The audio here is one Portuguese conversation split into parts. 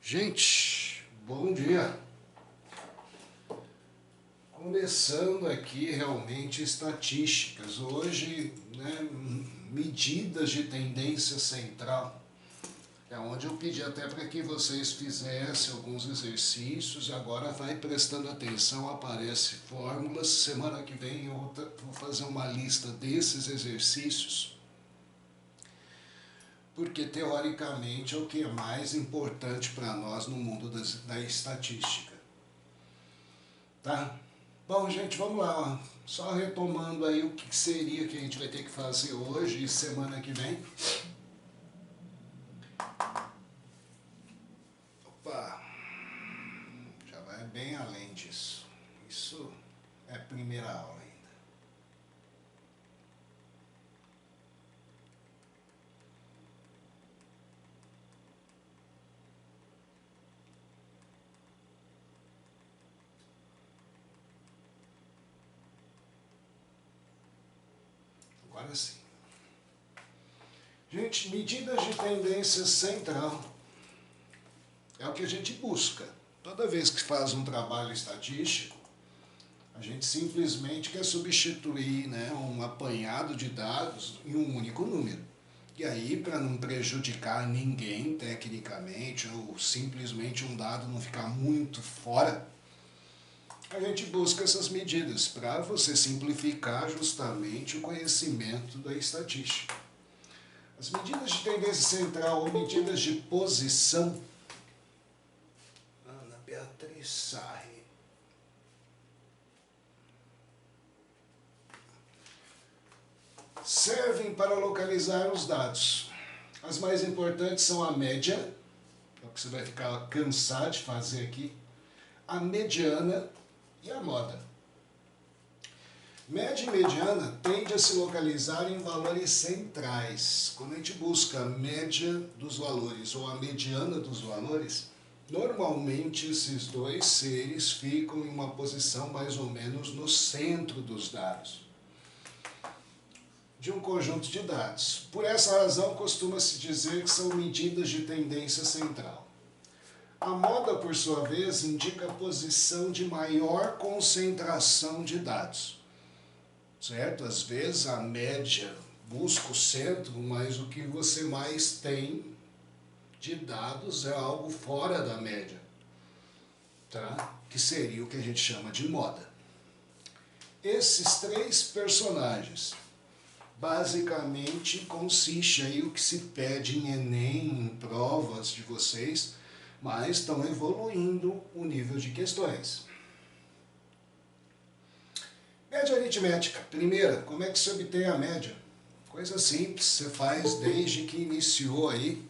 Gente, bom dia! Começando aqui realmente estatísticas, hoje, medidas de tendência central, é onde eu pedi até para que vocês fizessem alguns exercícios, agora vai prestando atenção, aparece fórmulas, semana que vem eu vou fazer uma lista desses exercícios, porque teoricamente é o que é mais importante para nós no mundo da estatística. Tá? Bom, gente, vamos lá. Ó. Só retomando aí o que seria que a gente vai ter que fazer hoje e semana que vem. Opa! Já vai bem além disso. Isso é a primeira aula ainda. Agora sim. Gente, medidas de tendência central é o que a gente busca. Toda vez que faz um trabalho estatístico, a gente simplesmente quer substituir um apanhado de dados em um único número. E aí, para não prejudicar ninguém tecnicamente, ou simplesmente um dado não ficar muito fora, a gente busca essas medidas para você simplificar justamente o conhecimento da estatística. As medidas de tendência central ou medidas de posição, Ana Beatriz Sarri, servem para localizar os dados. As mais importantes são a média, é o que você vai ficar cansado de fazer aqui, a mediana e a moda. Média e mediana tende a se localizar em valores centrais. Quando a gente busca a média dos valores ou a mediana dos valores, normalmente esses dois seres ficam em uma posição mais ou menos no centro dos dados, de um conjunto de dados. Por essa razão, costuma-se dizer que são medidas de tendência central. A moda, por sua vez, indica a posição de maior concentração de dados. Certo? Às vezes a média busca o centro, mas o que você mais tem de dados é algo fora da média, tá? Que seria o que a gente chama de moda. Esses três personagens, basicamente, consiste aí o que se pede em Enem, em provas de vocês, mas estão evoluindo o nível de questões. Média aritmética. Primeira, como é que se obtém a média? Coisa simples, você faz desde que iniciou aí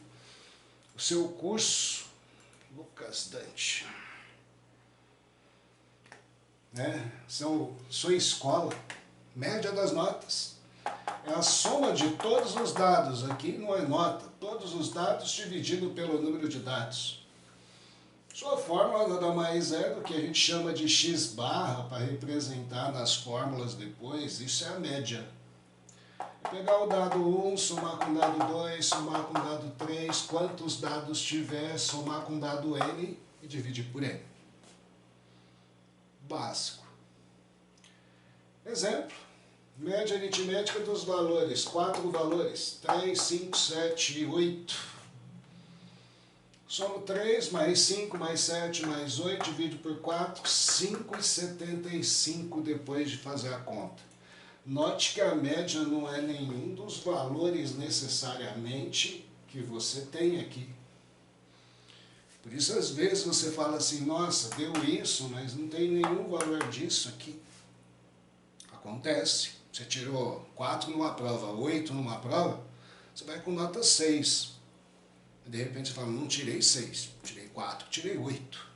o seu curso, Lucas Dante. Sua escola, média das notas. É a soma de todos os dados, aqui não é nota, todos os dados dividido pelo número de dados. Sua fórmula nada mais é do que a gente chama de x barra para representar nas fórmulas depois, isso é a média. Pegar o dado 1, somar com o dado 2, somar com o dado 3, quantos dados tiver, somar com o dado n e dividir por n. Básico. Exemplo, média aritmética dos valores, 4 valores, 3, 5, 7 e 8. Somo 3 mais 5 mais 7 mais 8, divido por 4, 5,75 depois de fazer a conta. Note que a média não é nenhum dos valores necessariamente que você tem aqui. Por isso, às vezes, você fala assim, nossa, deu isso, mas não tem nenhum valor disso aqui. Acontece. Você tirou 4 numa prova, 8 numa prova, você vai com nota 6. De repente você fala, não tirei 6, tirei 4, tirei 8.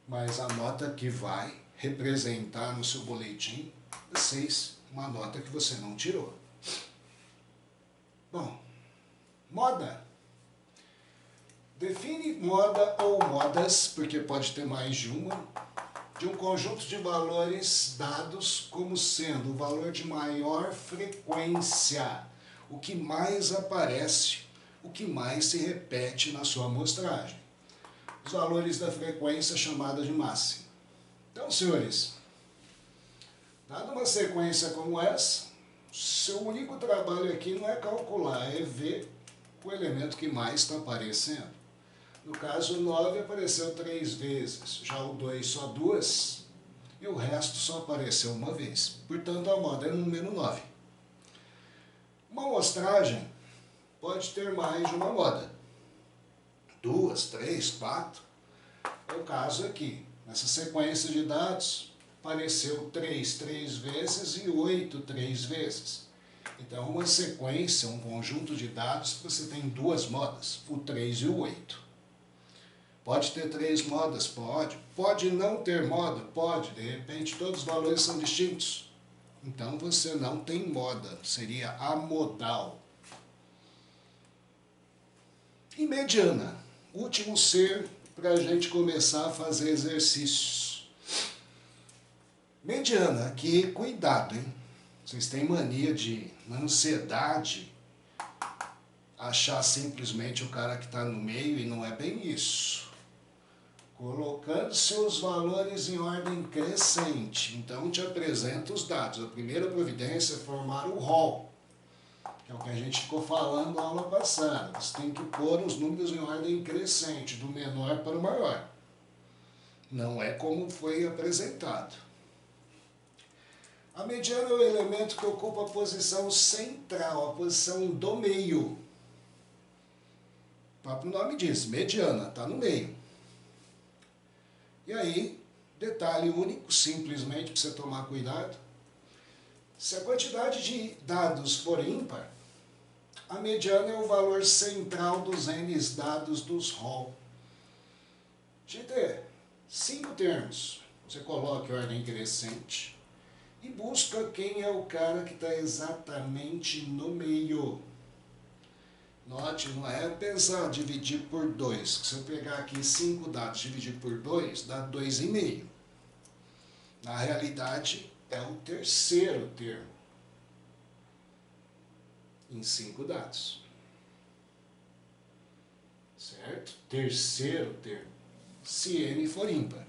Mas a nota que vai representar no seu boletim é 6, uma nota que você não tirou. Bom, moda. Define moda ou modas, porque pode ter mais de uma, de um conjunto de valores dados como sendo o valor de maior frequência, o que mais aparece, o que mais se repete na sua amostragem. os valores da frequência chamada de máxima. Então, senhores, dada uma sequência como essa, seu único trabalho aqui não é calcular, é ver o elemento que mais está aparecendo. No caso, o 9 apareceu 3 vezes, já o 2 só 2, e o resto só apareceu uma vez. Portanto, a moda é número 9. Uma amostragem pode ter mais de uma moda. 2, 3, 4. É o caso aqui. Nessa sequência de dados, apareceu 3 vezes e 8 3 vezes. Então, uma sequência, um conjunto de dados, você tem duas modas, o 3 e o 8. Pode ter 3 modas? Pode. Pode não ter moda? Pode. De repente, todos os valores são distintos. Então, você não tem moda. Seria amodal. E mediana. Último ser para a gente começar a fazer exercícios. Mediana. Aqui, cuidado, hein? Vocês têm mania de, na ansiedade, achar simplesmente o cara que está no meio e não é bem isso. Colocando seus valores em ordem crescente. Então, te apresento os dados. A primeira providência é formar o rol, que é o que a gente ficou falando na aula passada. Você tem que pôr os números em ordem crescente, do menor para o maior. Não é como foi apresentado. A mediana é o elemento que ocupa a posição central, a posição do meio. O próprio nome diz, mediana, está no meio. E aí, detalhe único, simplesmente para você tomar cuidado, se a quantidade de dados for ímpar, a mediana é o valor central dos n dados dos rol. De ter 5 termos, você coloca em ordem crescente e busca quem é o cara que está exatamente no meio. Note, não é pensar dividir por 2. Se eu pegar aqui 5 dados e dividir por 2, dá 2,5. Na realidade, é o terceiro termo em 5 dados. Certo? Terceiro termo, se n for ímpar.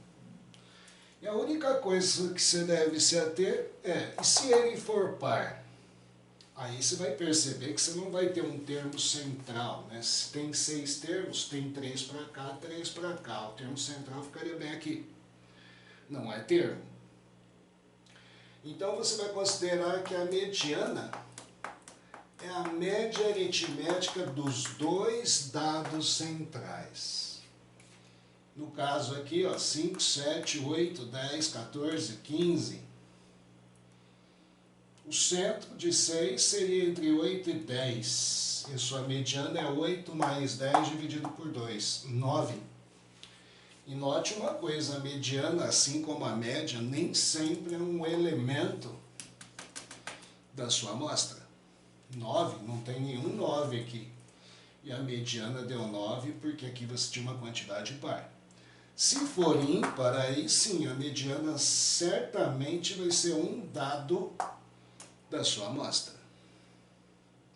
E a única coisa que você deve se ater é, e se n for par? Aí você vai perceber que você não vai ter um termo central, né? Se tem 6 termos, tem 3 para cá, 3 para cá. O termo central ficaria bem aqui. Não é termo. Então você vai considerar que a mediana é a média aritmética dos dois dados centrais. No caso aqui, ó, 5, 7, 8, 10, 14, 15... O centro de 6 seria entre 8 e 10. E sua mediana é 8 mais 10 dividido por 2, 9. E note uma coisa, a mediana, assim como a média, nem sempre é um elemento da sua amostra. 9, não tem nenhum 9 aqui. E a mediana deu 9 porque aqui você tinha uma quantidade par. Se for ímpar, aí sim, a mediana certamente vai ser um dado da sua amostra.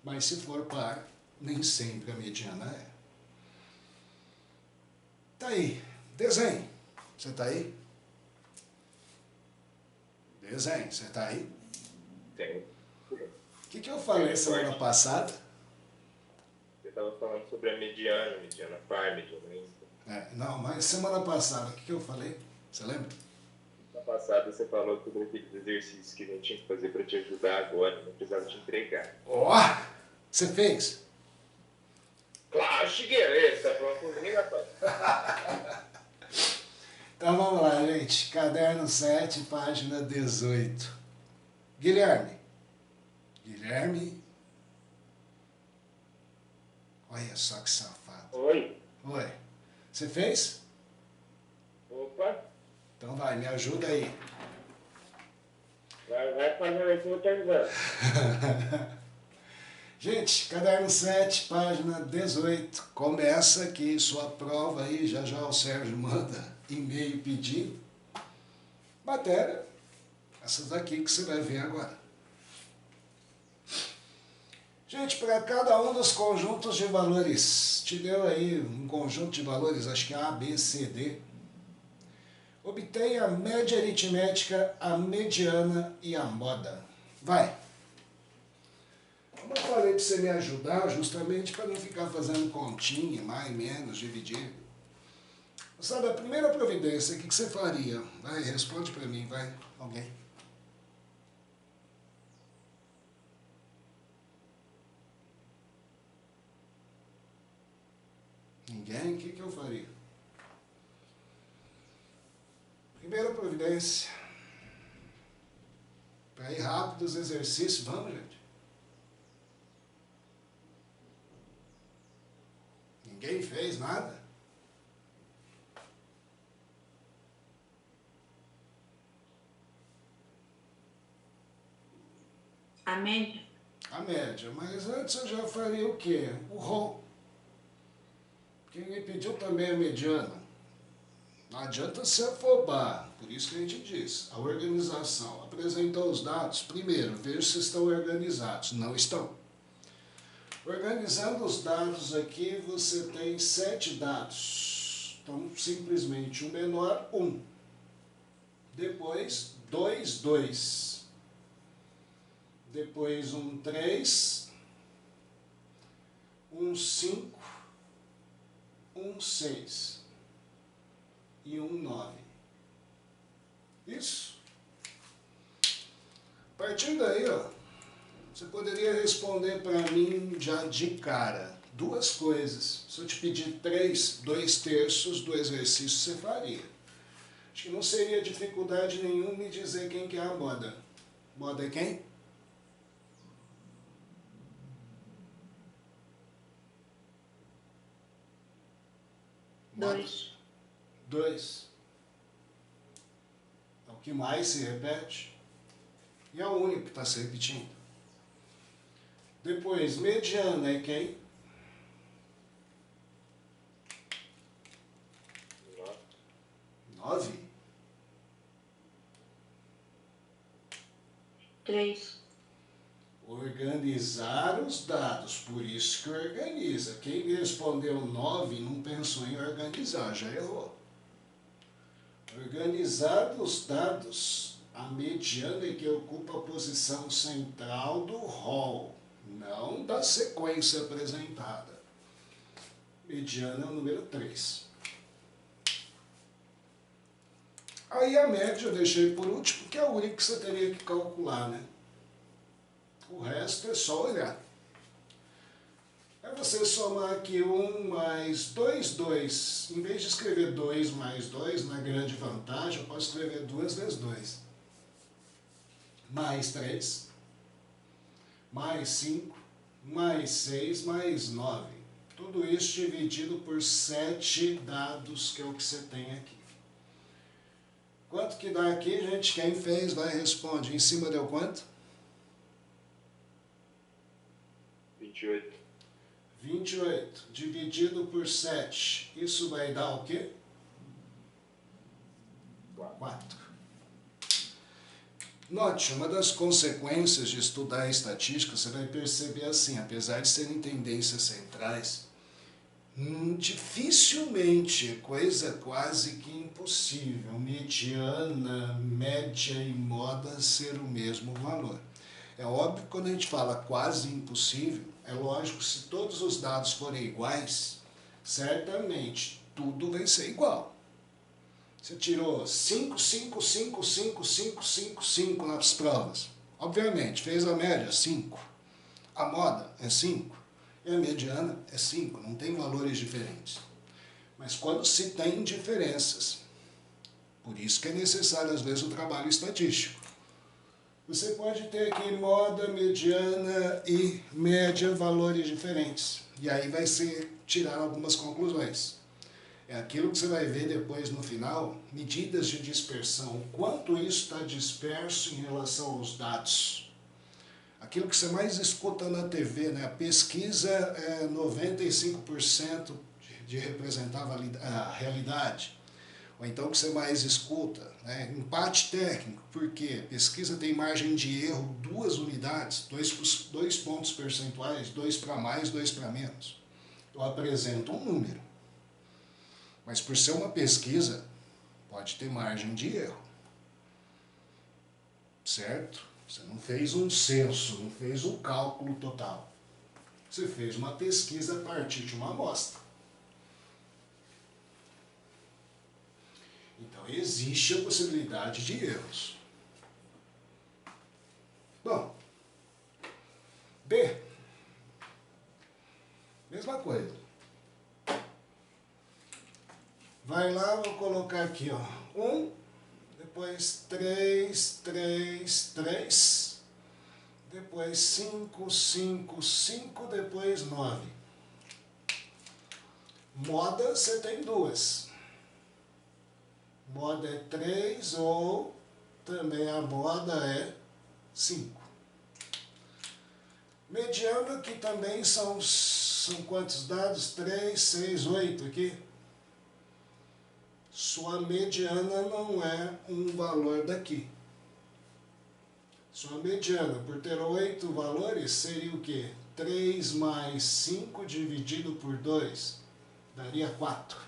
Mas se for par, nem sempre a mediana é. Tá aí. Desenho. Você tá aí? Desenho. Você tá aí? Tem. O que eu falei semana passada? Você estava falando sobre a mediana par, mediana ímpar. Não, mas semana passada, o que eu falei? Você lembra? Na passada você falou sobre aqueles exercícios que a gente tinha que fazer para te ajudar agora, não precisava te entregar. Ó! Você fez? Claro, cheguei, você tá falando comigo, rapaz? Então vamos lá, gente. Caderno 7, página 18. Guilherme. Guilherme. Olha só que safado. Oi. Oi. Você fez? Opa. Então vai, me ajuda aí. Vai fazer aí que eu vou te ajudando. Gente, caderno 7, página 18. Começa aqui sua prova aí, já já o Sérgio manda e-mail pedindo. Matéria, essas daqui que você vai ver agora. Gente, para cada um dos conjuntos de valores, te deu aí um conjunto de valores, acho que A, B, C, D. Obtenha a média aritmética, a mediana e a moda. Vai! Como eu falei para você me ajudar, justamente para não ficar fazendo continha, mais, menos, dividir. Sabe, a primeira providência, o que você faria? Vai, responde para mim, vai, alguém. Ninguém? O que eu faria? Primeira providência. Para ir rápido os exercícios, vamos, gente? Ninguém fez nada? A média. A média. Mas antes eu já faria o quê? O rol. Quem me pediu também a mediana. Não adianta se afobar. Por isso que a gente diz. A organização apresentou os dados. Primeiro, veja se estão organizados. Não estão. Organizando os dados aqui, você tem 7 dados. Então, simplesmente o menor, 1. Depois, 2, 2. Depois, 3. 5. 6. E 9. Isso. A partir daí, ó, você poderia responder para mim já de cara 2 coisas. Se eu te pedir 3, 2/3 do exercício, você faria. Acho que não seria dificuldade nenhuma me dizer quem que é a moda. Moda é quem? Moda. 2. É o que mais se repete. E é o único que está se repetindo. Depois, mediana é quem? 9. 3. Organizar os dados, por isso que organiza. Quem respondeu 9 não pensou em organizar, já errou. Organizar os dados, a mediana é que ocupa a posição central do rol, não da sequência apresentada. Mediana é o número 3. Aí a média eu deixei por último, que é o único que você teria que calcular, né? O resto é só olhar. É você somar aqui 1 mais 2, 2. Em vez de escrever 2 mais 2, na grande vantagem, eu posso escrever 2 vezes 2. Mais 3. Mais 5. Mais 6. Mais 9. Tudo isso dividido por 7 dados, que é o que você tem aqui. Quanto que dá aqui, gente? Quem fez vai responder. Em cima deu quanto? 28. 28 dividido por 7. Isso vai dar o quê? 4. Note, uma das consequências de estudar a estatística, você vai perceber assim, apesar de serem tendências centrais, dificilmente, coisa quase que impossível, mediana, média e moda ser o mesmo valor. É óbvio que quando a gente fala quase impossível, é lógico que se todos os dados forem iguais, certamente tudo vai ser igual. Você tirou 5, 5, 5, 5, 5, 5, 5 nas provas. Obviamente, fez a média, 5. A moda é 5. E a mediana é 5. Não tem valores diferentes. Mas quando se tem diferenças, por isso que é necessário, às vezes, o trabalho estatístico. Você pode ter aqui moda, mediana e média valores diferentes. E aí vai se tirar algumas conclusões. É aquilo que você vai ver depois no final, medidas de dispersão, o quanto isso está disperso em relação aos dados. Aquilo que você mais escuta na TV, né? A pesquisa é 95% de representar a realidade. ou então que você mais escuta, né? Empate técnico, porque pesquisa tem margem de erro 2 unidades, 2 pontos percentuais, 2 para mais, 2 para menos. Eu apresento um número, mas por ser uma pesquisa, pode ter margem de erro, certo? Você não fez um censo, não fez um cálculo total. Você fez uma pesquisa a partir de uma amostra. Então, existe a possibilidade de erros. Bom, B. Mesma coisa. Vai lá, vou colocar aqui, ó. 1, depois 3, 3, 3, depois 5, 5, 5, depois 9. Moda, você tem 2. Moda é 3 ou também a moda é 5. Mediana, que também são quantos dados? 3, 6, 8 aqui. Sua mediana não é um valor daqui. Sua mediana, por ter 8 valores, seria o quê? 3 mais 5 dividido por 2, daria 4.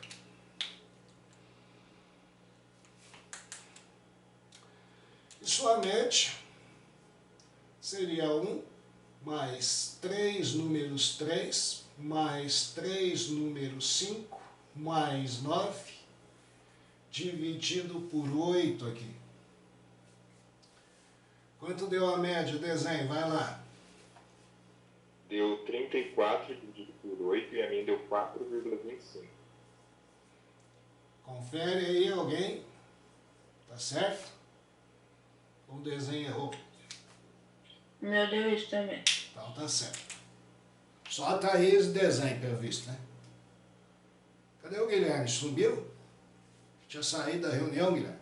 E sua média seria 1 mais 3 números 3, mais 3 números 5, mais 9, dividido por 8 aqui. Quanto deu a média? Desenho, vai lá. Deu 34 dividido por 8 e a minha deu 4,25. Confere aí alguém. Tá certo? O desenho errou. Meu Deus, também. Então tá certo. Só a Thaís desenha, pelo visto, né? Cadê o Guilherme? Sumiu? Tinha saído da reunião, Guilherme?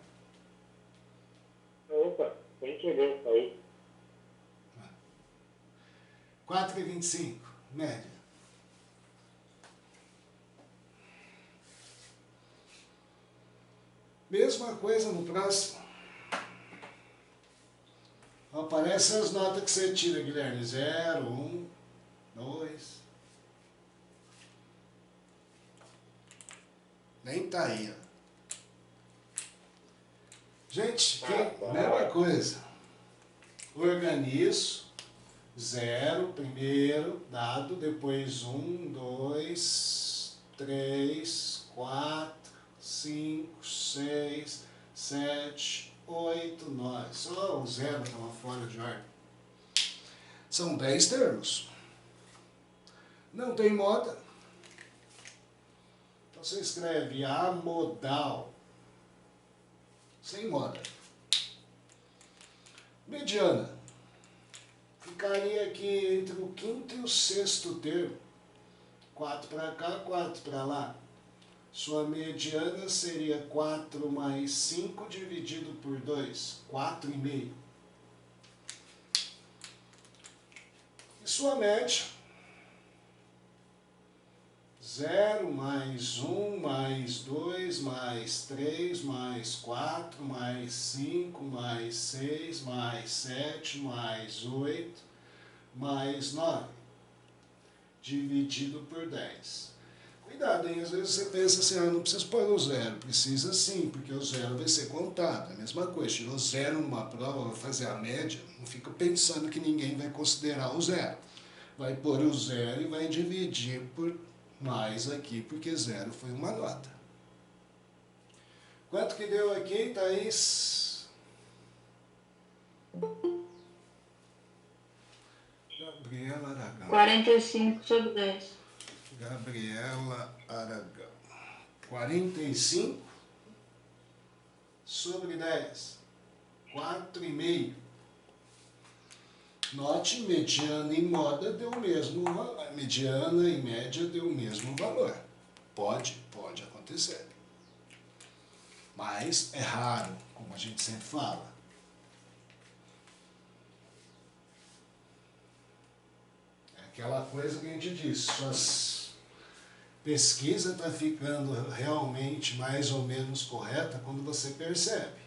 Opa, sem querer, aí. 4,25, média. Mesma coisa no próximo. Aparecem as notas que você tira, Guilherme. 0, 1, 2. Nem tá aí, ó. Gente, mesma coisa. Organizo. 0, primeiro dado, depois 1, 2, 3, 4, 5, 6, 7, 8, 9. Só o 0 estava fora de ordem. São 10 termos. Não tem moda. Então você escreve amodal. Sem moda. Mediana. Ficaria aqui entre o quinto e o sexto termo. 4 para cá, 4 para lá. Sua mediana seria 4 mais 5 dividido por 2. 4,5. E sua média? 0 mais 1 mais 2 mais 3 mais 4 mais 5 mais 6 mais 7 mais 8 mais 9 dividido por 10. Cuidado, hein? Às vezes você pensa assim, não precisa pôr o 0. Precisa sim, porque o 0 vai ser contado. É a mesma coisa, tirou 0 numa prova, vai fazer a média, não fica pensando que ninguém vai considerar o 0. Vai pôr o 0 e vai dividir por mais aqui, porque 0 foi uma nota. Quanto que deu aqui, Thaís? Gabriela Aragão. 45 sobre 10. Gabriela Aragão. 45 sobre 10. 4,5. Note, mediana e moda deu o mesmo valor. Mediana e média deu o mesmo valor. Pode acontecer. Mas é raro, como a gente sempre fala. É aquela coisa que a gente diz, pesquisa está ficando realmente mais ou menos correta quando você percebe.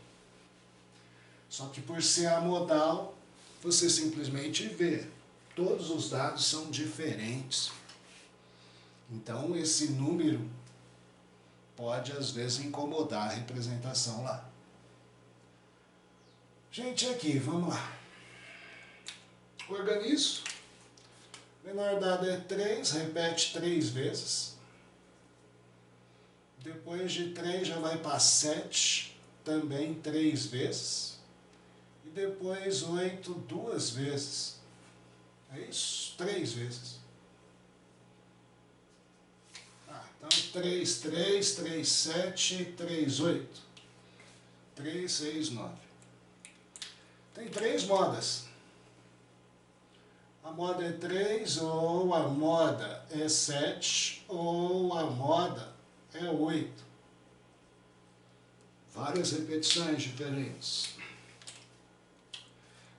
Só que por ser amodal, você simplesmente vê. Todos os dados são diferentes. Então esse número pode às vezes incomodar a representação lá. Gente, aqui, vamos lá. Organizo. Menor dado é 3, repete 3 vezes. Depois de 3 já vai para 7, também 3 vezes. E depois 8, 2 vezes. É isso? 3 vezes. Então 3, 3, 3, 7, 3, 8. 3, 6, 9. Tem 3 modas. A moda é 3, ou a moda é 7, ou a moda é 8. Várias repetições diferentes.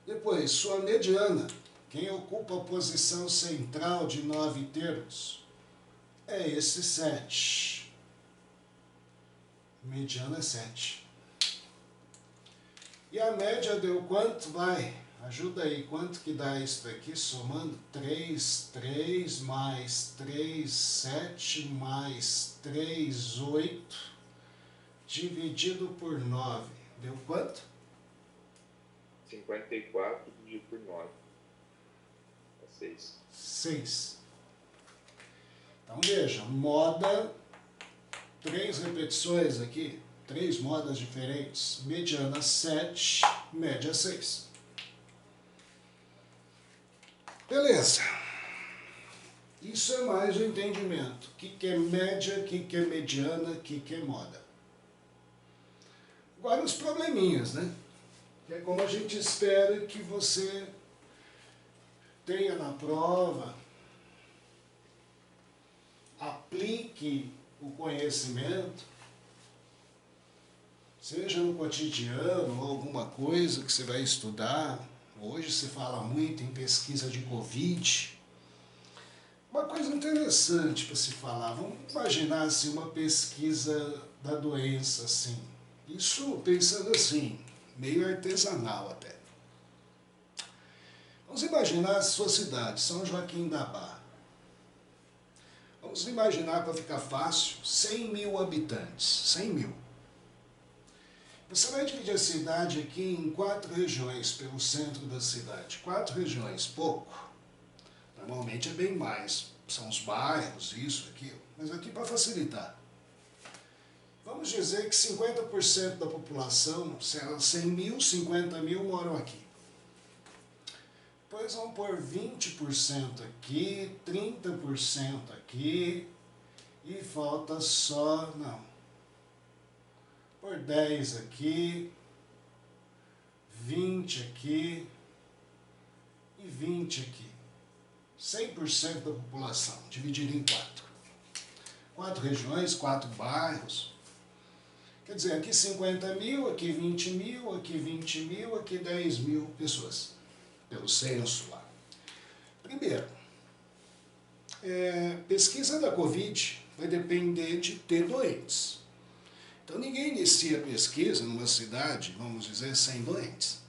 Depois, sua mediana. Quem ocupa a posição central de 9 termos é esse 7. Mediana é 7. E a média deu quanto? Vai, ajuda aí, quanto que dá isso daqui? Somando 3, 3, mais 3, 7, mais 3, 8, dividido por 9. Deu quanto? 54 dividido por 9. É 6. 6. Então veja, moda, 3 repetições aqui, 3 modas diferentes, mediana 7, média 6. Beleza. Isso é mais o entendimento. O que é média, o que é mediana, o que é moda. Agora os probleminhas, né? Que é como a gente espera que você tenha na prova, aplique o conhecimento, seja no cotidiano ou alguma coisa que você vai estudar. Hoje se fala muito em pesquisa de Covid. Uma coisa interessante para se falar, vamos imaginar assim, uma pesquisa da doença, assim. Isso pensando assim, meio artesanal até. Vamos imaginar a sua cidade, São Joaquim da Barra. Vamos imaginar, para ficar fácil, 100 mil habitantes. 100 mil. Você vai dividir a cidade aqui em 4 regiões, pelo centro da cidade. 4 regiões, pouco. Normalmente é bem mais. São os bairros, isso, aquilo. Mas aqui para facilitar. Vamos dizer que 50% da população, se eram 100 mil, 50 mil moram aqui. Depois vamos pôr 20% aqui, 30% aqui, e falta só, não, por 10 aqui, 20 aqui e 20 aqui. 100% da população, dividido em 4. 4 regiões, 4 bairros. Quer dizer, aqui 50 mil, aqui 20 mil, aqui 20 mil, aqui 10 mil pessoas. Pelo censo lá. Primeiro, pesquisa da Covid vai depender de ter doentes. Então ninguém inicia pesquisa numa cidade, vamos dizer, sem doentes.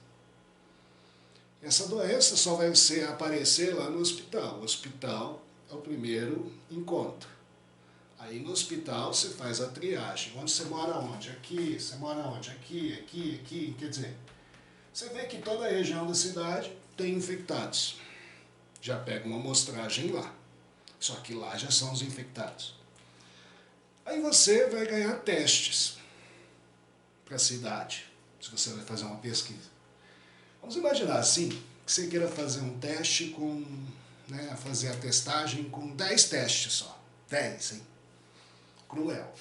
Essa doença só vai aparecer lá no hospital. O hospital é o primeiro encontro. Aí no hospital você faz a triagem. Onde você mora onde? Aqui. Você mora onde? Aqui, aqui, aqui. Quer dizer, você vê que toda a região da cidade tem infectados. Já pega uma amostragem lá. Só que lá já são os infectados. Aí você vai ganhar testes para a cidade, se você vai fazer uma pesquisa. Vamos imaginar assim, que você queira fazer um teste com, fazer a testagem com 10 testes só. 10, hein? Cruel.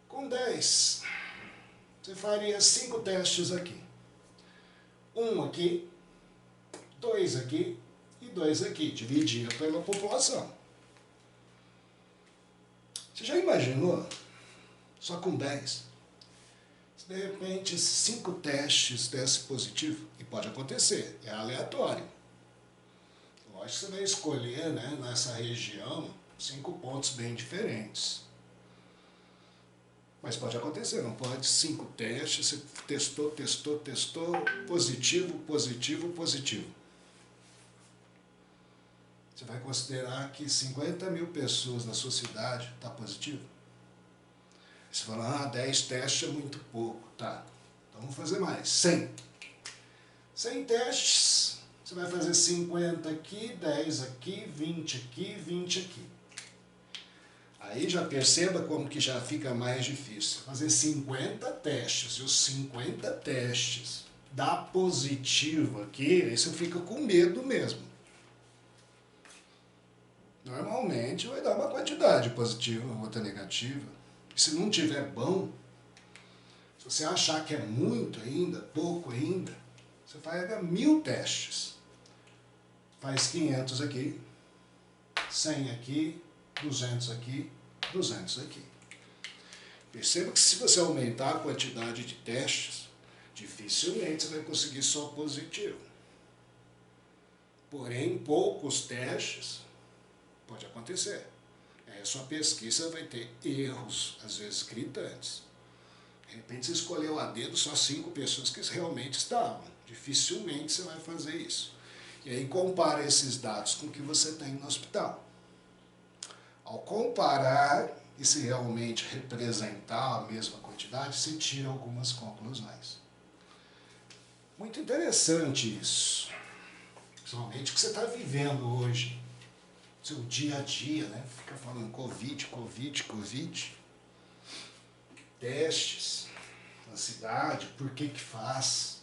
Com 10, você faria 5 testes aqui. 1 aqui, 2 aqui e 2 aqui. Dividia pela população. Você já imaginou? Só com 10. Se de repente 5 testes desse positivo, e pode acontecer, é aleatório. Lógico que você vai escolher, nessa região, 5 pontos bem diferentes. Mas pode acontecer, não pode 5 testes, você testou, positivo, positivo, positivo. Você vai considerar que 50 mil pessoas na sua cidade está positivo? Você fala, 10 testes é muito pouco. Tá, então vamos fazer mais. 100. 100 testes, você vai fazer 50 aqui, 10 aqui, 20 aqui, 20 aqui. Aí já perceba como que já fica mais difícil. Fazer 50 testes, e os 50 testes dá positivo aqui, aí você fica com medo mesmo. Normalmente vai dar uma quantidade positiva, outra negativa. E se não tiver bom, se você achar que é muito ainda, pouco ainda, você faz 1000 testes. Faz 500 aqui, 100 aqui, 200 aqui, 200 aqui. Perceba que se você aumentar a quantidade de testes, dificilmente você vai conseguir só positivo. Porém, poucos testes, pode acontecer. Aí a sua pesquisa vai ter erros, às vezes gritantes. De repente você escolheu a dedo só 5 pessoas que realmente estavam. Dificilmente você vai fazer isso. E aí compara esses dados com o que você tem no hospital. Ao comparar, e se realmente representar a mesma quantidade, se tira algumas conclusões. Muito interessante isso. Principalmente o que você está vivendo hoje. Seu dia a dia, né? Fica falando Covid. Testes na cidade, por que faz?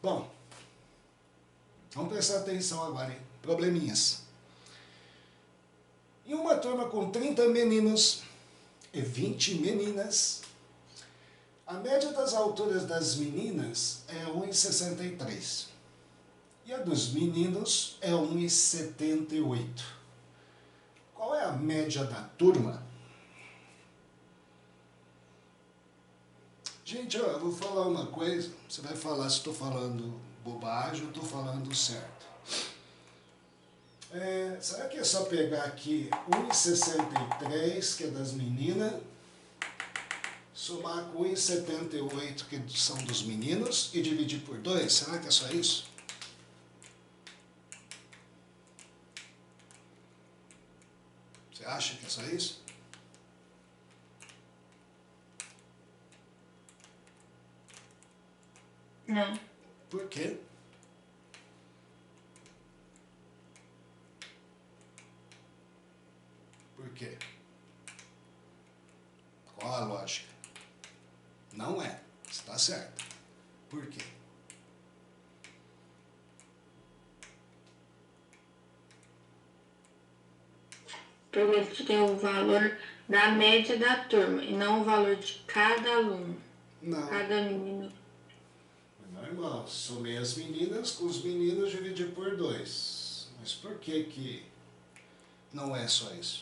Bom, vamos prestar atenção agora, hein? Probleminhas. Em uma turma com 30 meninos e 20 meninas, a média das alturas das meninas é 1,63 e a dos meninos é 1,78. Qual é a média da turma? Gente, eu vou falar uma coisa, você vai falar se estou falando bobagem ou estou falando certo. Será que é só pegar aqui 1,63, que é das meninas, somar com 1,78, que são dos meninos, e dividir por 2? Será que é só isso? Você acha que é só isso? Não. Por quê? Por quê? Qual a lógica? Não é. Está certo. Por quê? Porque a gente tem o valor da média da turma e não o valor de cada aluno. Não. Cada menino. Normal. Somei as meninas com os meninos, dividi por 2. Mas por que não é só isso?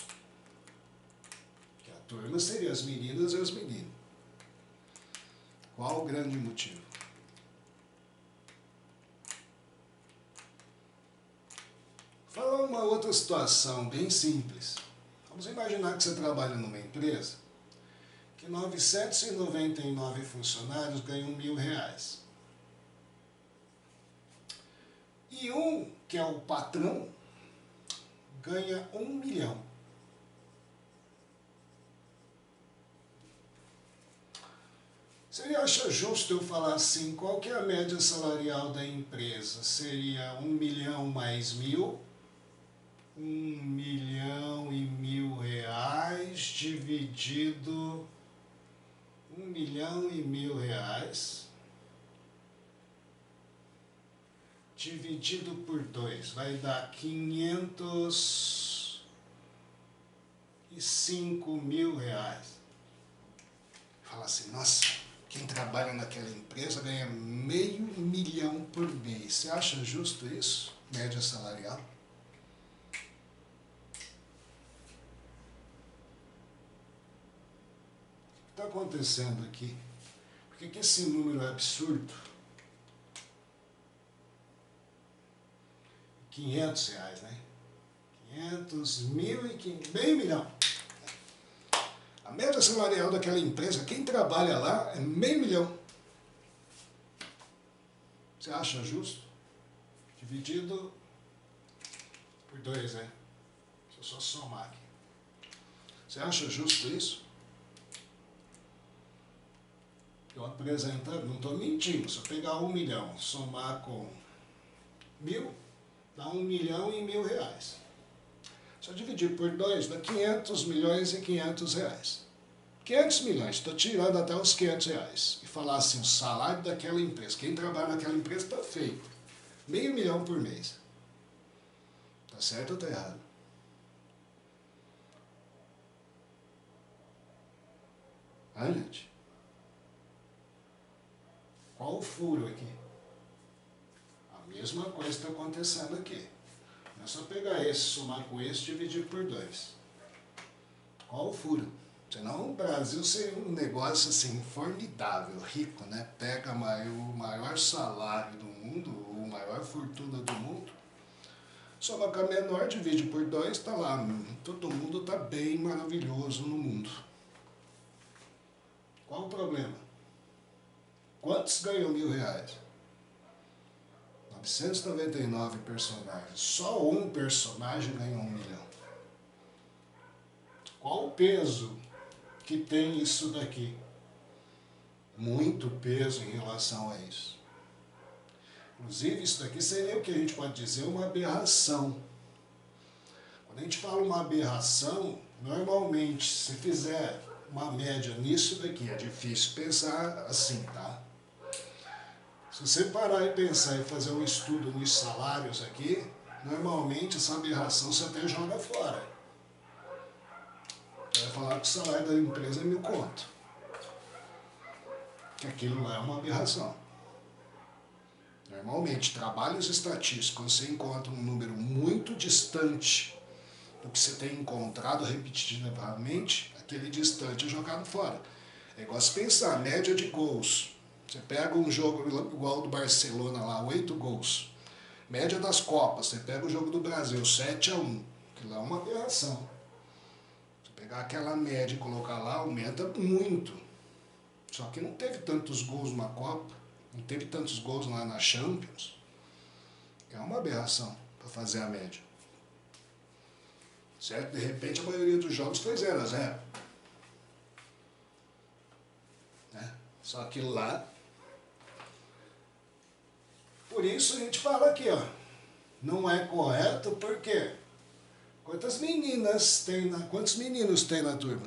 Porque a turma seria as meninas e os meninos. Qual o grande motivo? Vou falar uma outra situação bem simples. Vamos imaginar que você trabalha numa empresa que 999 funcionários ganham R$1.000. E um, que é o patrão, ganha 1 milhão. Você acha justo eu falar assim, qual que é a média salarial da empresa? Seria 1 milhão mais 1.000, 1 milhão e R$1.000 dividido 1 milhão e R$1.000 dividido por 2, vai dar 505 mil reais. Fala assim, nossa, quem trabalha naquela empresa ganha R$500 mil por mês. Você acha justo isso? Média salarial? O que está acontecendo aqui? Por que esse número é absurdo? R$500, né? 500, 1.500, meio milhão. A média salarial daquela empresa, quem trabalha lá, é meio milhão. Você acha justo? Dividido por 2, né? Deixa eu só somar aqui. Você acha justo isso? Estou apresentando, não estou mentindo. Se eu pegar 1 milhão, somar com 1.000, dá 1 milhão e 1.000 reais. Se eu dividir por 2, dá 500 milhões e 500 reais. 500 milhões, estou tirando até os 500 reais. E falar assim, o salário daquela empresa, quem trabalha naquela empresa está feito. Meio milhão por mês. Tá certo ou tá errado? Ah, gente? Qual o furo aqui? A mesma coisa está acontecendo aqui. Não é só pegar esse, somar com esse e dividir por 2. Qual o furo? Senão o Brasil seria um negócio assim formidável, rico, né? Pega o maior salário do mundo, ou maior fortuna do mundo, soma com a menor, divide por 2, está lá. Todo mundo está bem maravilhoso no mundo. Qual o problema? Quantos ganham 1.000 reais? 999 personagens. Só um personagem ganhou 1 milhão. Qual o peso que tem isso daqui? Muito peso em relação a isso. Inclusive, isso daqui seria o que a gente pode dizer uma aberração. Quando a gente fala uma aberração, normalmente, se fizer uma média nisso daqui, é difícil pensar assim, tá? Se você parar e pensar e fazer um estudo nos salários aqui, normalmente essa aberração você até joga fora. Você vai falar que o salário da empresa é 1.000 conto. Que aquilo lá é uma aberração. Normalmente, trabalhos estatísticos, você encontra um número muito distante do que você tem encontrado repetidamente, aquele distante é jogado fora. É igual se pensar, média de gols. Você pega um jogo igual ao do Barcelona lá, 8 gols. Média das Copas, você pega o jogo do Brasil, 7-1. Aquilo lá é uma aberração. Você pegar aquela média e colocar lá, aumenta muito. Só que não teve tantos gols numa Copa, não teve tantos gols lá na Champions. É uma aberração para fazer a média. Certo? De repente a maioria dos jogos foi 0-0. Né? Só que lá... Por isso a gente fala aqui, ó. Não é correto, por quê? Quantos meninos tem na turma?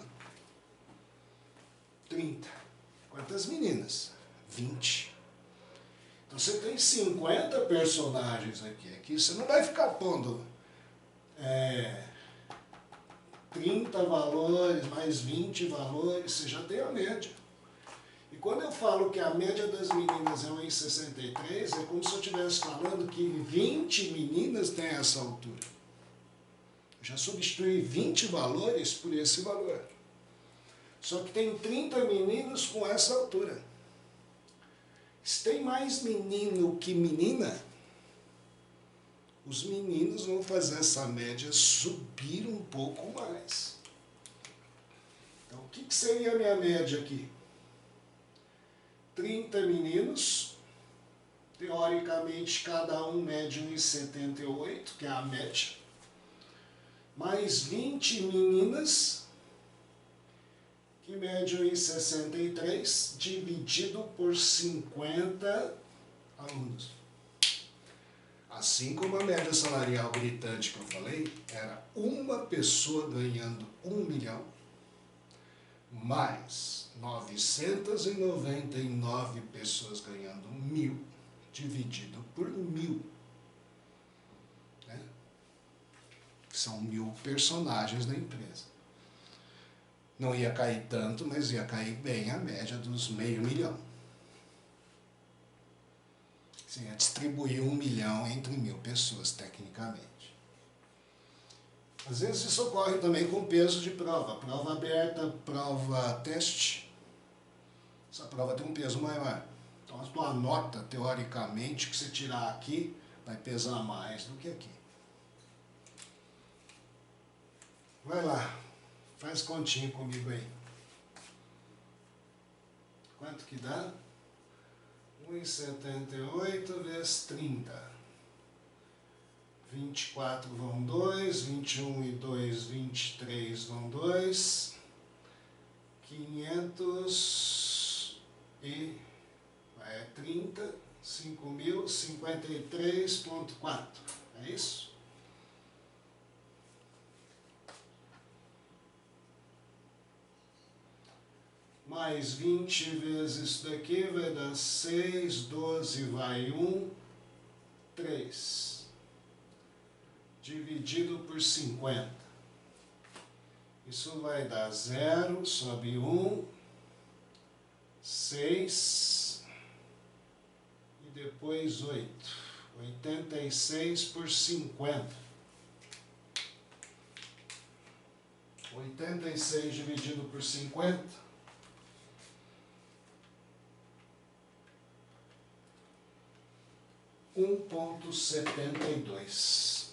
30. Quantas meninas? 20. Então você tem 50 personagens aqui. Aqui você não vai ficar pondo 30 valores, mais 20 valores, você já tem a média. E quando eu falo que a média das meninas é 1,63, é como se eu estivesse falando que 20 meninas têm essa altura. Eu já substituí 20 valores por esse valor. Só que tem 30 meninos com essa altura. Se tem mais menino que menina, os meninos vão fazer essa média subir um pouco mais. Então, o que seria a minha média aqui? 30 meninos, teoricamente cada um mede 1,78, que é a média, mais 20 meninas, que mede 1,63, dividido por 50 alunos. Assim como a média salarial gritante que eu falei, era uma pessoa ganhando 1 milhão, mais 999 pessoas ganhando 1.000, dividido por 1.000. Né? São 1.000 personagens da empresa. Não ia cair tanto, mas ia cair bem a média dos meio milhão. Você ia distribuir 1 milhão entre 1.000 pessoas, tecnicamente. Às vezes isso ocorre também com peso de prova. Prova aberta, prova teste. Essa prova tem um peso maior. Então a tua nota, teoricamente, que você tirar aqui, vai pesar mais do que aqui. Vai lá, faz continha comigo aí. Quanto que dá? 1,78 vezes 30. 24 vão 2, 21 e 2, 23 vão 2. 500 e é 30, 5.053,4. É isso? Mais 20 vezes isso daqui vai dar 6, 12 vai 1, 3. Dividido por 50. Isso vai dar 0, sobe 1, 6 e depois 8. 86 por 50. 86 dividido por 50. 1,72.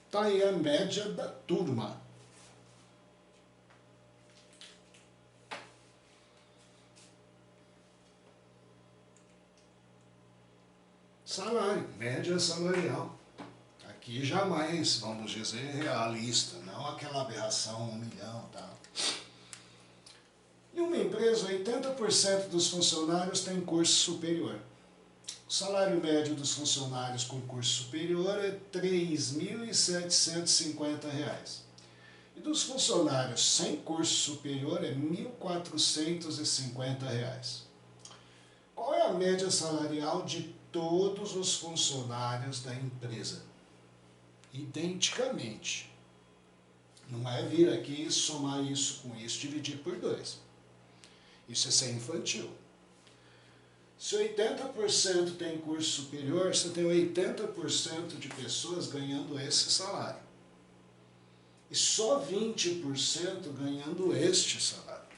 Tá aí a média da turma. Salário, média salarial. Aqui jamais, vamos dizer, realista, não aquela aberração, 1 milhão e tal. Em uma empresa, 80% dos funcionários têm curso superior. O salário médio dos funcionários com curso superior é R$ 3.750. E dos funcionários sem curso superior é R$ 1.450. Qual é a média salarial de todos os funcionários da empresa? Identicamente. Não é vir aqui somar isso com isso, dividir por 2. Isso é ser infantil. Se 80% tem curso superior, você tem 80% de pessoas ganhando esse salário. E só 20% ganhando este salário.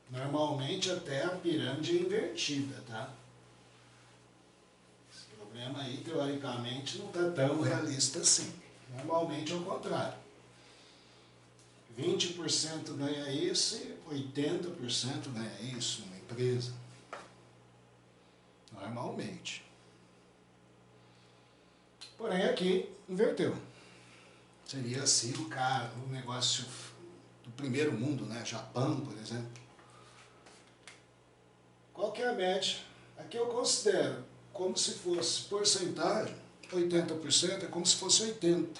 Normalmente até a pirâmide é invertida, tá? Esse problema aí, teoricamente, não está tão realista assim. Normalmente é o contrário. 20% ganha isso e 80% ganha isso numa empresa. Normalmente. Porém aqui inverteu. Seria assim o negócio do primeiro mundo, né? Japão, por exemplo. Qual que é a média? Aqui eu considero como se fosse porcentagem, 80% é como se fosse 80%.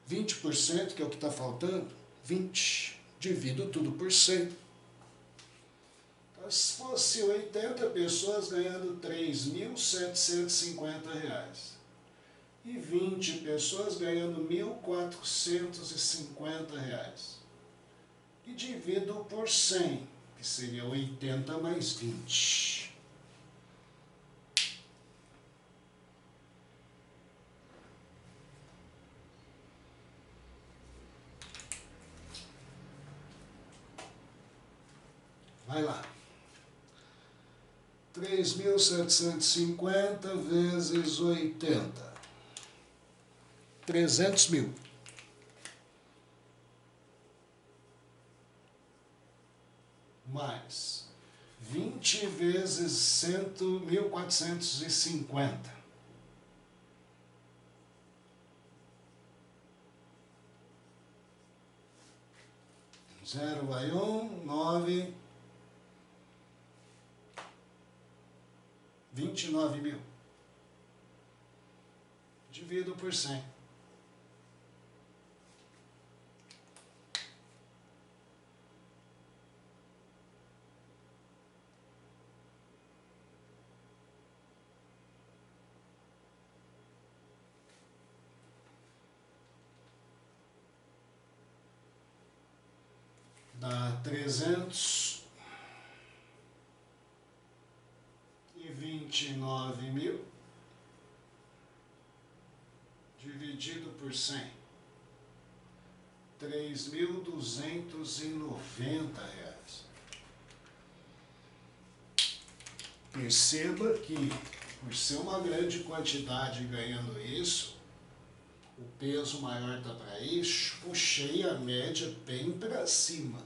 20%, que é o que está faltando, 20. Divido tudo por 100. Então, se fosse 80 pessoas ganhando R$ 3.750 e 20 pessoas ganhando R$ 1.450. E divido por 100, que seria 80 mais 20. Vai lá. 3.750 vezes 80. 300 mil. Mais 20 vezes 1.450. Zero vai 1, 9, 29 mil. Divido por 100. Dá 329 mil dividido por 100. R$ 3.290. Perceba que, por ser uma grande quantidade ganhando isso, o peso maior está para isso, puxei a média bem para cima.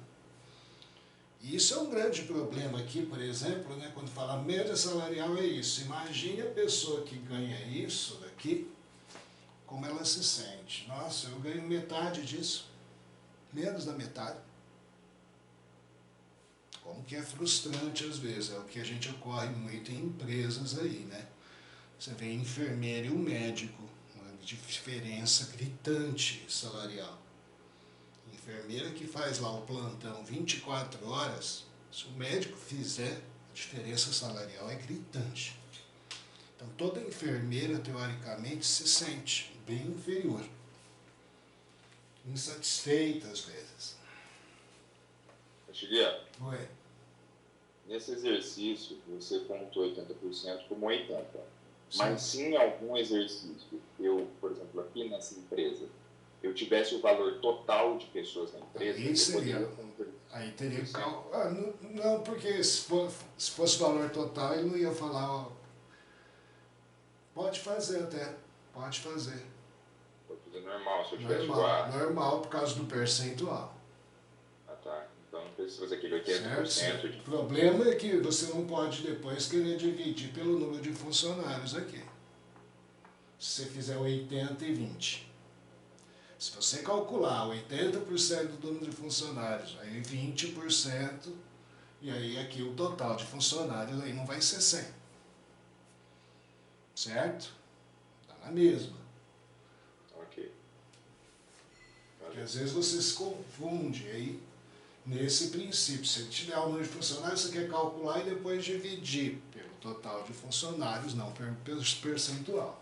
E isso é um grande problema aqui, por exemplo, né, quando fala média salarial é isso. Imagine a pessoa que ganha isso daqui, como ela se sente. Nossa, eu ganho metade disso, menos da metade. Como que é frustrante às vezes, é o que a gente ocorre muito em empresas aí, né? Você vê enfermeiro e o médico, uma diferença gritante salarial. Enfermeira que faz lá o plantão 24 horas, se o médico fizer, a diferença salarial é gritante. Então toda enfermeira, teoricamente, se sente bem inferior. Insatisfeita às vezes. Juliano, Ué. nesse exercício você contou 80% como 80%. Sim. Mas se em algum exercício, eu, por exemplo, aqui nessa empresa, eu tivesse o valor total de pessoas na empresa, Aí eu seria, poderia cumprir. aí teria que... não, porque se fosse valor total, ele não ia falar, ó, pode fazer até, pode fazer. Pode fazer normal, se eu tivesse Normal, por causa do percentual. Ah, tá. Então não precisa fazer aquele 80%. Certo? O problema é que você não pode depois querer dividir pelo número de funcionários aqui. Se você fizer 80 e 20. Se você calcular 80% do número de funcionários, aí 20%, e aí aqui o total de funcionários aí não vai ser 100. Certo? Está na mesma. Ok. Porque às vezes você se confunde aí nesse princípio. Se tiver o número de funcionários, você quer calcular e depois dividir pelo total de funcionários, não pelo percentual.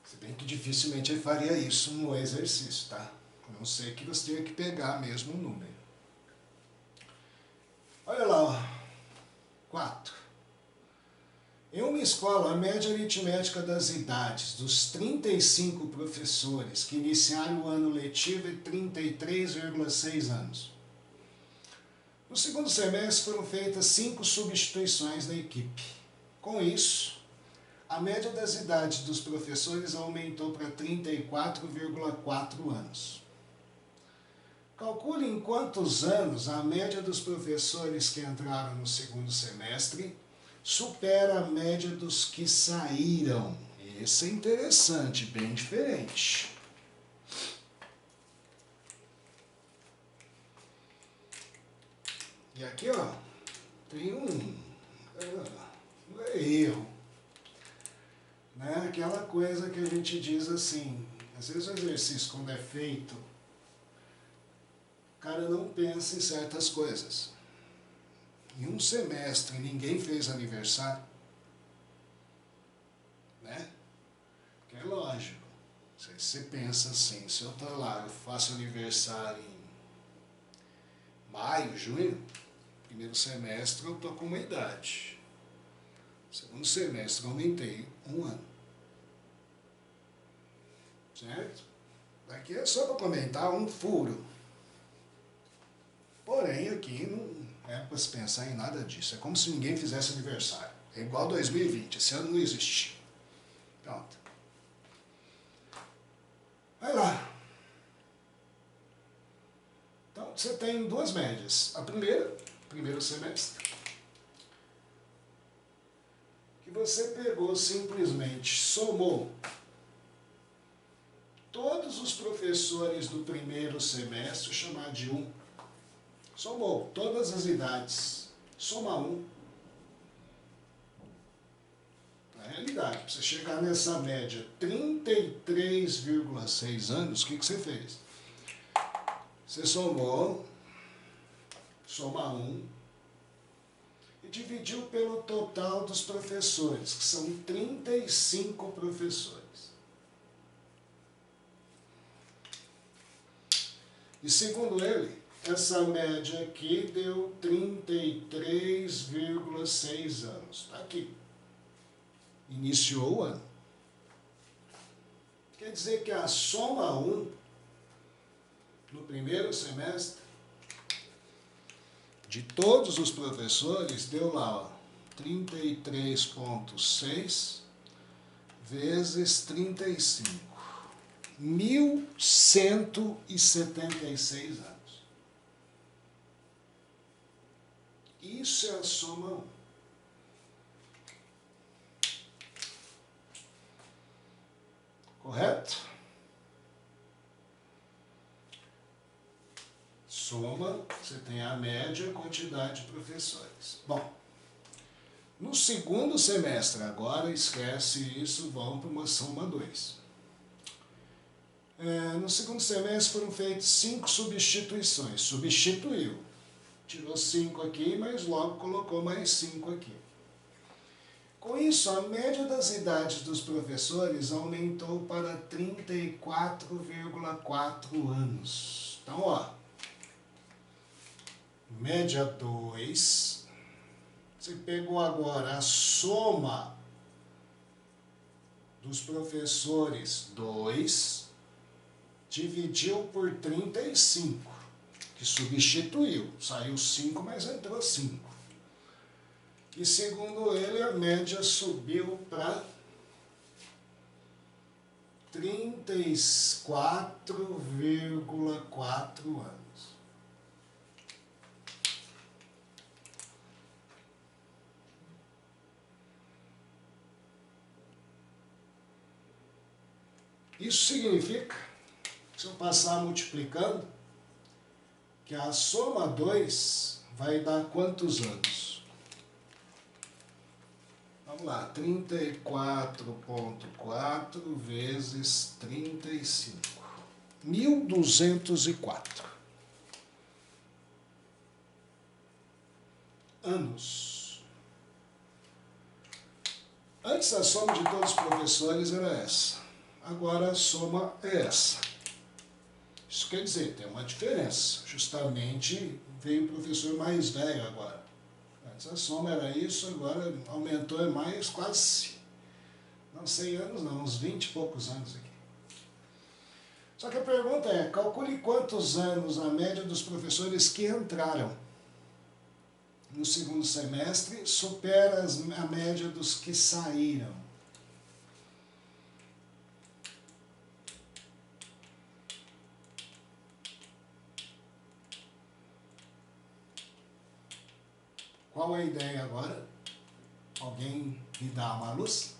Se bem que dificilmente ele faria isso no exercício, tá? A não ser que você tenha que pegar mesmo o número. Olha lá, ó. 4. Em uma escola, a média aritmética das idades dos 35 professores que iniciaram o ano letivo é 33,6 anos. No segundo semestre foram feitas 5 substituições na equipe. Com isso, a média das idades dos professores aumentou para 34,4 anos. Calcule em quantos anos a média dos professores que entraram no segundo semestre supera a média dos que saíram. Isso é interessante, bem diferente. E aqui, ó, tem um erro. Né? Aquela coisa que a gente diz assim, às vezes o exercício quando é feito, o cara não pensa em certas coisas. Em um semestre ninguém fez aniversário, né? Que é lógico. Você pensa assim, se eu estou lá, eu faço aniversário em maio, junho, primeiro semestre eu estou com uma idade. Segundo semestre eu aumentei 1 ano. Certo? Aqui é só para comentar um furo. Porém, aqui não é para se pensar em nada disso. É como se ninguém fizesse aniversário. É igual 2020. Esse ano não existe. Pronto. Vai lá. Então, você tem 2 médias. A primeiro semestre, que você pegou simplesmente, somou todos os professores do primeiro semestre, chamar de 1, somou todas as idades, soma 1. Na realidade, para você chegar nessa média 33,6 anos, o que você fez? Você somou, soma 1, e dividiu pelo total dos professores, que são 35 professores. E segundo ele, essa média aqui deu 33,6 anos. Está aqui. Iniciou o ano. Quer dizer que a soma 1 no primeiro semestre de todos os professores, deu lá, ó, 33,6 vezes 35. 1.176 anos. Isso é a soma 1. Correto? Soma, você tem a média e a quantidade de professores. Bom, no segundo semestre agora, esquece isso, vamos para uma soma 2. No segundo semestre foram feitas 5 substituições. Substituiu. Tirou 5 aqui, mas logo colocou mais 5 aqui. Com isso, a média das idades dos professores aumentou para 34,4 anos. Então, ó, média 2. Você pegou agora a soma dos professores 2, dividiu por 35, que substituiu. Saiu 5, mas entrou 5. E segundo ele, a média subiu para 34,4 anos. Isso significa, se eu passar multiplicando, que a soma 2 vai dar quantos anos? Vamos lá, 34,4 vezes 35. 1.204 anos. Antes a soma de todos os professores era essa. Agora a soma é essa. Isso quer dizer, tem uma diferença. Justamente veio o professor mais velho agora. Antes a soma era isso, agora aumentou mais quase, não 100 anos não, uns 20 e poucos anos aqui. Só que a pergunta é, calcule quantos anos a média dos professores que entraram no segundo semestre supera a média dos que saíram. Qual é a ideia agora? Alguém me dá uma luz?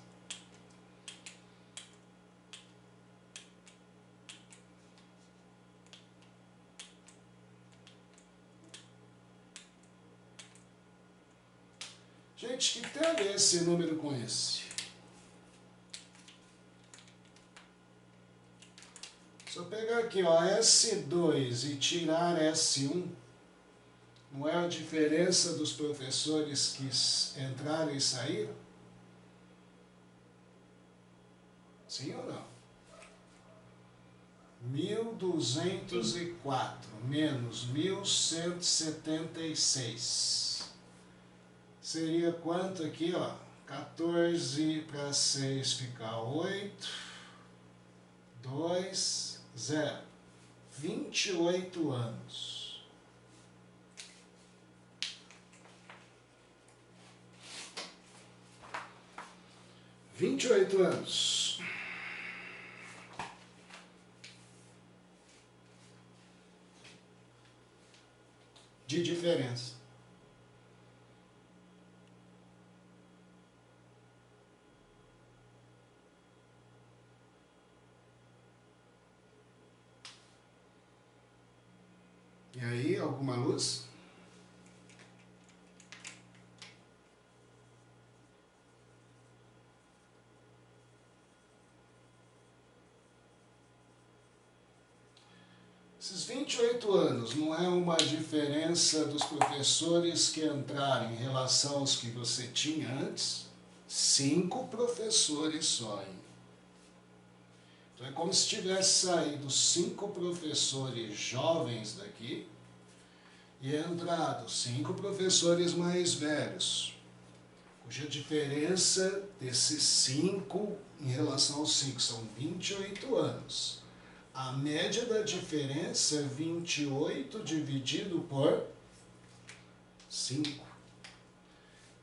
Gente, o que tem a ver esse número com esse? Se eu pegar aqui, ó, S2 e tirar S1, não é a diferença dos professores que entraram e saíram? Sim ou não? 1.204 menos 1.176. Seria quanto aqui, ó? 14 para 6 fica 8. 2, 0. 28 anos. 28 anos. De diferença. E aí, alguma luz? Esses 28 anos não é uma diferença dos professores que entraram em relação aos que você tinha antes? 5 professores só, hein? Então é como se tivesse saído 5 professores jovens daqui e entrado 5 professores mais velhos, cuja diferença desses 5 em relação aos 5 são 28 anos. A média da diferença é 28 dividido por 5.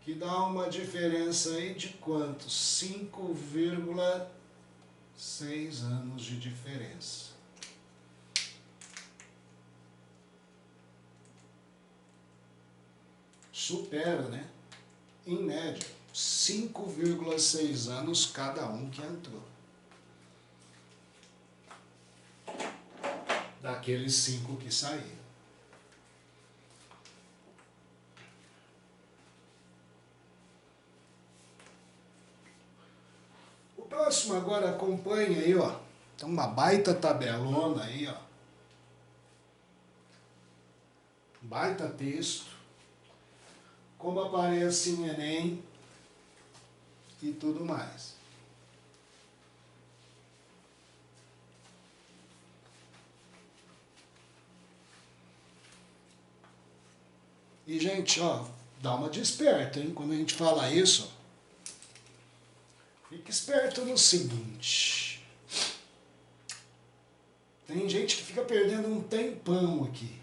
Que dá uma diferença aí de quanto? 5,6 anos de diferença. Supera, né? Em média, 5,6 anos cada um que entrou. Daqueles 5 que saíram. O próximo agora acompanha aí, ó. Tem uma baita tabelona aí, ó. Baita texto. Como aparece em Enem e tudo mais. E, gente, ó, dá uma desperta, hein? Quando a gente fala isso, fica esperto no seguinte. Tem gente que fica perdendo um tempão aqui.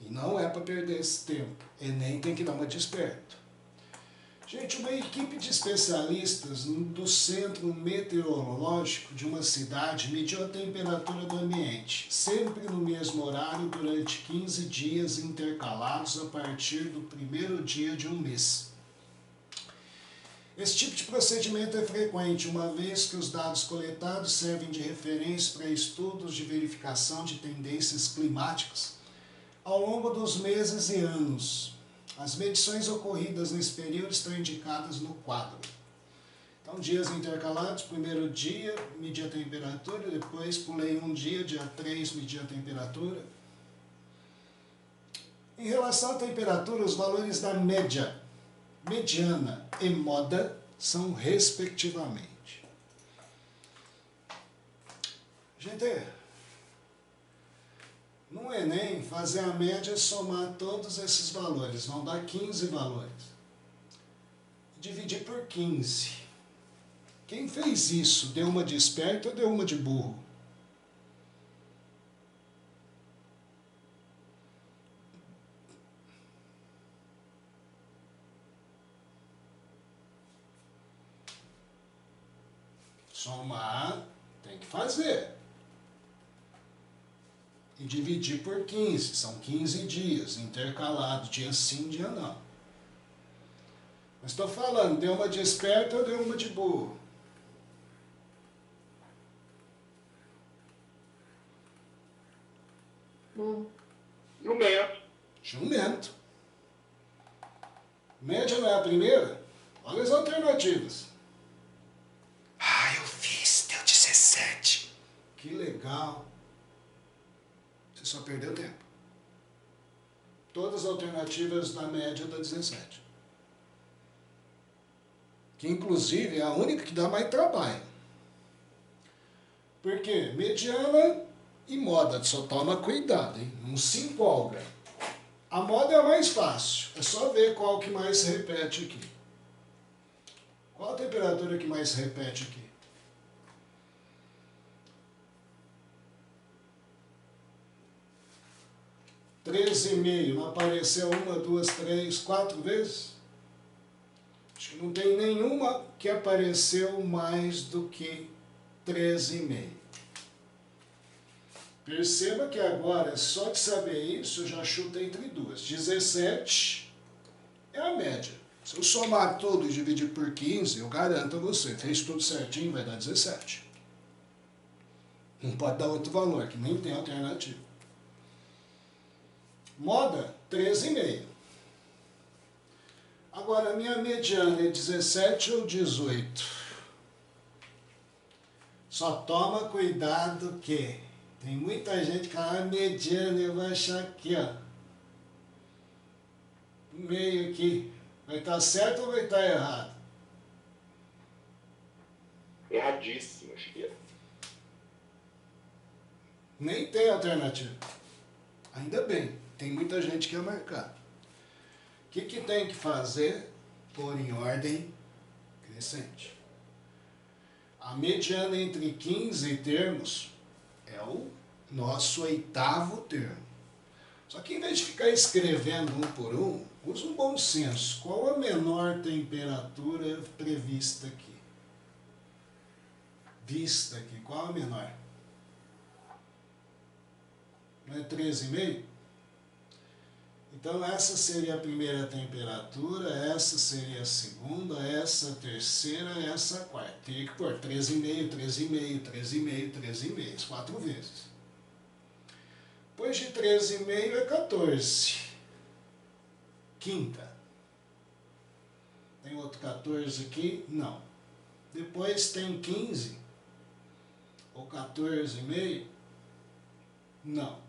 E não é para perder esse tempo. Enem tem que dar uma desperta. Gente, uma equipe de especialistas do Centro Meteorológico de uma cidade mediu a temperatura do ambiente, sempre no mesmo horário, durante 15 dias intercalados a partir do primeiro dia de um mês. Esse tipo de procedimento é frequente, uma vez que os dados coletados servem de referência para estudos de verificação de tendências climáticas ao longo dos meses e anos. As medições ocorridas nesse período estão indicadas no quadro. Então, dias intercalados, primeiro dia, medi a temperatura, depois pulei um dia, dia 3, medi a temperatura. Em relação à temperatura, os valores da média, mediana e moda são respectivamente. Gente, no Enem, fazer a média é somar todos esses valores, vão dar 15 valores. Dividir por 15. Quem fez isso, deu uma de esperto ou deu uma de burro? Somar, tem que fazer. E dividir por 15, são 15 dias, intercalados, dia sim, dia não. Mas estou falando, deu uma de esperto ou deu uma de burro? Jumento. Jumento. Média não é a primeira? Olha as alternativas. Ah, eu fiz, deu 17. Que legal. Você só perdeu tempo. Todas as alternativas da média dá 17. Que inclusive é a única que dá mais trabalho. Por quê? Mediana e moda, só toma cuidado, hein? Não se empolga. A moda é a mais fácil, é só ver qual que mais se repete aqui. Qual a temperatura que mais se repete aqui? 13,5, não apareceu 1, 2, 3, 4 vezes? Acho que não tem nenhuma que apareceu mais do que 13,5. Perceba que agora, só de saber isso, eu já chuto entre duas. 17 é a média. Se eu somar tudo e dividir por 15, eu garanto a você, fez tudo certinho, vai dar 17. Não pode dar outro valor, que nem tem alternativa. Moda, 13,5. Agora, a minha mediana é 17 ou 18? Só toma cuidado que tem muita gente que fala, mediana, eu vou achar aqui, ó. No meio aqui. Vai estar certo ou vai estar errado? Erradíssimo, Chiqueira. Nem tem alternativa. Ainda bem, tem muita gente que quer marcar. O que tem que fazer? Pôr em ordem crescente. A mediana entre 15 termos é o nosso 8º termo. Só que em vez de ficar escrevendo um por um, use um bom senso. Qual a menor temperatura prevista aqui? Vista aqui, qual a menor? Não é 13,5? Então essa seria a primeira temperatura, essa seria a segunda, essa a terceira, essa a quarta. Teria que pôr 13,5, 13,5, 13,5, 13,5, 4 vezes. Depois de 13,5 é 14. Quinta. Tem outro 14 aqui? Não. Depois tem 15 ou 14,5? Não.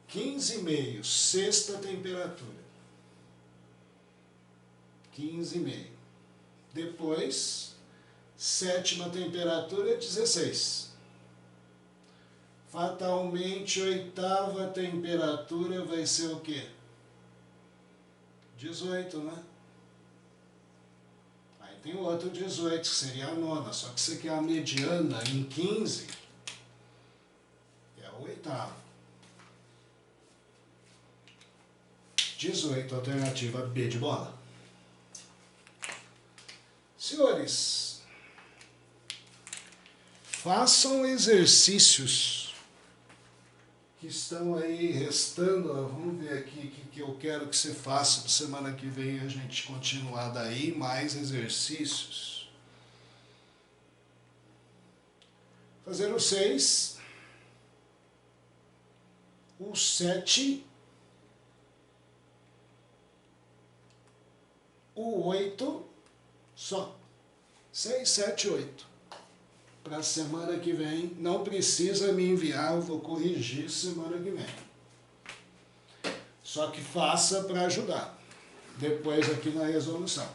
15,5, sexta temperatura. 15,5. Depois, sétima temperatura, 16. Fatalmente, oitava temperatura vai ser o quê? 18, né? Aí tem outro 18, que seria a nona. Só que isso aqui é a mediana em 15, é o oitavo. 18, alternativa B de bola. Senhores, façam exercícios que estão aí restando. Vamos ver aqui o que eu quero que você faça para semana que vem a gente continuar daí, mais exercícios. Fazer o 6, o 7, o 8, só. 6, 7, 8. Para a semana que vem, não precisa me enviar, eu vou corrigir semana que vem. Só que faça para ajudar. Depois aqui na resolução.